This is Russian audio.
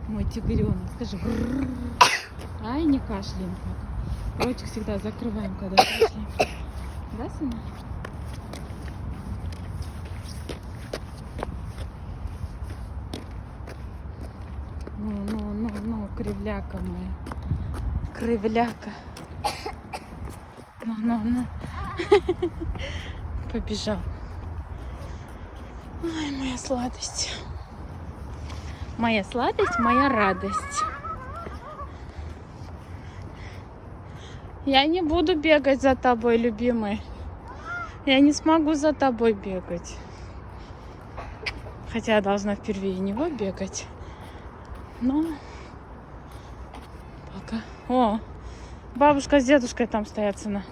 Мой тигренок, скажи. Ай, не кашляем так. Ротик всегда закрываем, когда кашляем. Да, сына? Ну, кривляка моя. Кривляка. Ну. Побежал. Ой, моя сладость. Моя сладость, моя радость. Я не буду бегать за тобой, любимый. Я не смогу за тобой бегать. Хотя я должна впервые него бегать. Но пока. О, бабушка с дедушкой там стоят, сына.